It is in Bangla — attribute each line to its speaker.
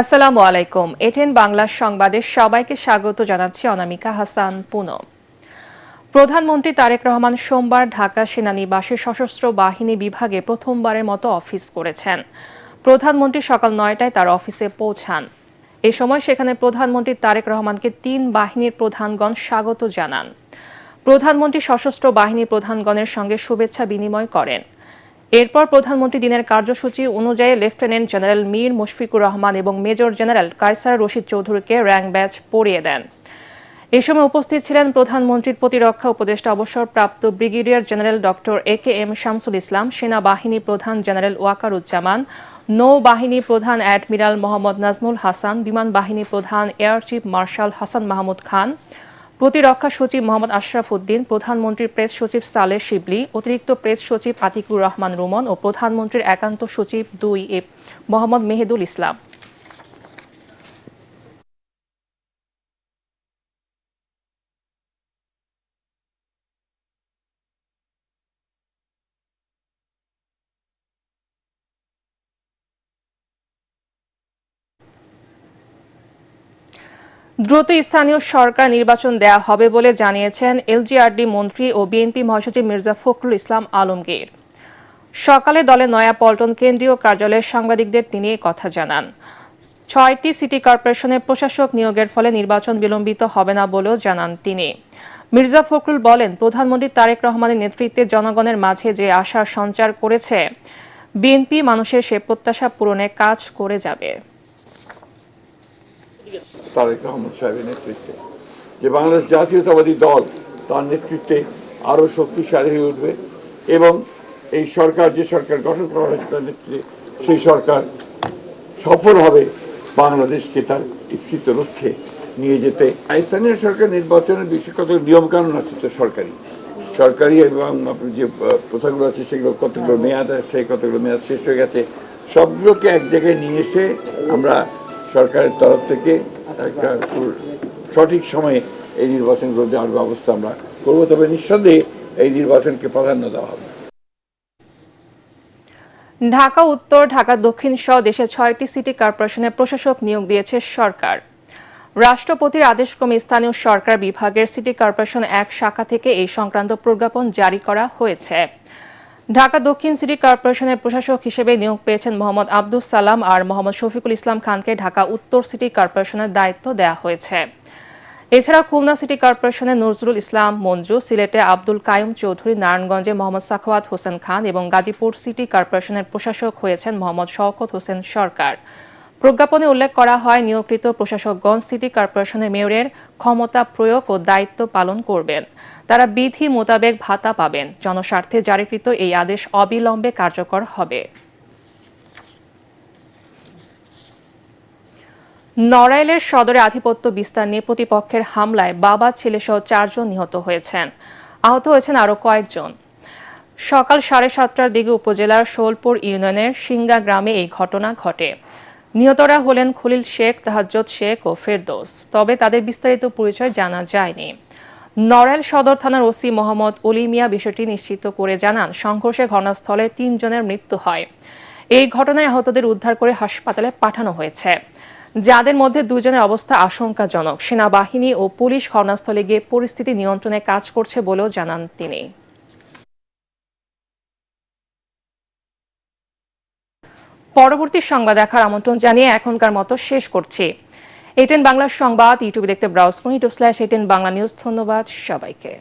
Speaker 1: আসসালামু আলাইকুম। এটিএন বাংলা সংবাদে সবাইকে স্বাগত জানাচ্ছি অনামিকা হাসান পুনম। প্রধানমন্ত্রী তারেক রহমান সোমবার ঢাকা সেনানিবাসে সশস্ত্র বাহিনী বিভাগে প্রথমবারের মতো অফিস করেছেন। প্রধানমন্ত্রী সকাল ৯টায় তার অফিসে পৌঁছান। এ সময় সেখানে প্রধানমন্ত্রী তারেক রহমানকে ৩ বাহিনীর প্রধানগণ স্বাগত জানান। প্রধানমন্ত্রী সশস্ত্র বাহিনী প্রধানগণের সঙ্গে শুভেচ্ছা বিনিময় করেন। এরপর প্রধানমন্ত্রী দিনের কার্যসূচি অনুযায়ী লেফটেন্যান্ট জেনারেল মীর মুশফিকুর রহমান এবং মেজর জেনারেল কায়সার রশিদ চৌধুরীকে র্যাঙ্ক ব্যাজ পরিয়ে দেন। এ সময় উপস্থিত ছিলেন প্রধানমন্ত্রীর প্রতিরক্ষা উপদেষ্টা অবসরপ্রাপ্ত brigadier general doctor A K M. Shamsul Islam, সেনাবাহিনী প্রধান জেনারেল ওয়াকারুজ্জামান, নৌবাহিনী প্রধান অ্যাডমিরাল মোহাম্মদ নাজমুল হাসান, বিমান বাহিনী প্রধান air chief marshal Hasan Mahmud Khan, প্রতিরক্ষা সচিব মোহাম্মদ আশরাফ উদ্দিন, প্রধানমন্ত্রীর প্রেস সচিব সালেহ শিবলি, অতিরিক্ত প্রেস সচিব আতিকুর রহমান রুমন ও প্রধানমন্ত্রীর একান্ত সচিব ২ মোহাম্মদ মেহেদুল ইসলাম। দ্রুত স্থানীয় সরকার নির্বাচন দেয়া হবে বলে জানিয়েছেন এলজিআরডি মন্ত্রী ও বিএনপি মহাসচিব মির্জা ফখরুল ইসলাম আলমগীর। সকালে দলের নয়াপল্টন কেন্দ্রীয় কার্যালয়ে সাংবাদিকদের তিনি কথা জানান। ৬টি সিটি কর্পোরেশনের প্রশাসক নিয়োগের ফলে নির্বাচন বিলম্বিত হবে না বলেও জানান তিনি। মির্জা ফখরুল বলেন, প্রধানমন্ত্রী তারেক রহমানের নেতৃত্বে জনগণের মাঝে যে আশার সঞ্চার করেছে, বিএনপি মানুষের সে প্রত্যাশা পূরণে কাজ করে যাবে।
Speaker 2: তারেক রহমান সাহেবের নেতৃত্বে যে বাংলাদেশ জাতীয়তাবাদী দল, তার নেতৃত্বে আরো শক্তিশালী হয়ে উঠবে এবং এই সরকার, যে সরকার গঠন করা হয়েছে তার নেতৃত্বে, সেই সরকার সফল হবে বাংলাদেশকে তার ইচ্ছিত লক্ষ্যে নিয়ে যেতে। স্থানীয় সরকার নির্বাচনের বিষয়ে কত নিয়মকানুন আছে তো সরকারি এবং যে প্রথাগুলো আছে সেগুলো কতগুলো মেয়াদ আছে, কতগুলো মেয়াদ শেষ হয়ে গেছে, সবগুলোকে এক জায়গায় নিয়ে এসে আমরা সরকারের তরফ থেকে একটা সঠিক সময়ে এই নির্বাচনগুলো দেওয়ার ব্যবস্থা আমরা করবো। তবে নিঃসন্দেহে এই নির্বাচনকে প্রাধান্য দেওয়া হবে।
Speaker 1: ঢাকা উত্তর, ঢাকা দক্ষিণ সহ দেশের ৬টি সিটি কর্পোরেশনের প্রশাসক নিয়োগ দিয়েছে সরকার। রাষ্ট্রপতির আদেশক্রমে স্থানীয় সরকার বিভাগের সিটি কর্পোরেশন ১ শাখা থেকে এই সংক্রান্ত প্রজ্ঞাপন জারি করা হয়েছে। ঢাকা দক্ষিণ সিটি কর্পোরেশনের প্রশাসক হিসেবে নিয়োগ পেয়েছেন মোহাম্মদ আব্দুস সালাম আর মোহাম্মদ শফিকুল ইসলাম খানকে ঢাকা উত্তর সিটি কর্পোরেশনের দায়িত্ব দেওয়া হয়েছে। এছাড়া খুলনা সিটি কর্পোরেশনে নজরুল ইসলাম মঞ্জু, সিলেটে আব্দুল কায়ুম চৌধুরী, নারায়ণগঞ্জে মোহাম্মদ সাখাওয়াত হোসেন খান এবং গাজীপুর সিটি কর্পোরেশনের প্রশাসক হয়েছেন মোহাম্মদ শওকত হোসেন সরকার। প্রজ্ঞাপনে উল্লেখ করা হয়, নিয়োগকৃত প্রশাসকগণ সিটি কর্পোরেশনের মেয়রের ক্ষমতা প্রয়োগ ও দায়িত্ব পালন করবেন। তারা বিধি মোতাবেক ভাতা পাবেন। জনস্বার্থে জারিকৃত এই আদেশ অবিলম্বে কার্যকর হবে। নড়াইলের সদরে আধিপত্য বিস্তার নিয়ে প্রতিপক্ষের হামলায় বাবা, ছেলেসহ ৪ জন নিহত হয়েছেন। আহত হয়েছেন আরও কয়েকজন। সকাল ৭:৩০টার দিকে উপজেলার শোলপুর ইউনিয়নের সিঙ্গা গ্রামে এই ঘটনা ঘটে। নিহতরা হলেন খলিল শেখ, তাহাজ্জুদ শেখ ও ফেরদৌস। তবে তাদের বিস্তারিত পরিচয় জানা যায়নি। নড়াইল সদর থানার ওসি মোহাম্মদ অলি মিয়া বিষয়টি নিশ্চিত করে জানান, সংঘর্ষে ঘটনাস্থলে ৩ জনের মৃত্যু হয়। এই ঘটনায় আহতদের উদ্ধার করে হাসপাতালে পাঠানো হয়েছে, যাদের মধ্যে 2 জনের অবস্থা আশঙ্কাজনক। সেনাবাহিনী ও পুলিশ ঘটনাস্থলে গিয়ে পরিস্থিতি নিয়ন্ত্রণে কাজ করছে বলেও জানান তিনি। পরবর্তী সংবাদ দেখার আমন্ত্রণ জানিয়ে এখনকার মতো শেষ করছি। এটিএন বাংলা সংবাদ ইউটিউবে দেখতে ব্রাউজ করুন, youtube/ATN বাংলা নিউজ। ধন্যবাদ সবাইকে।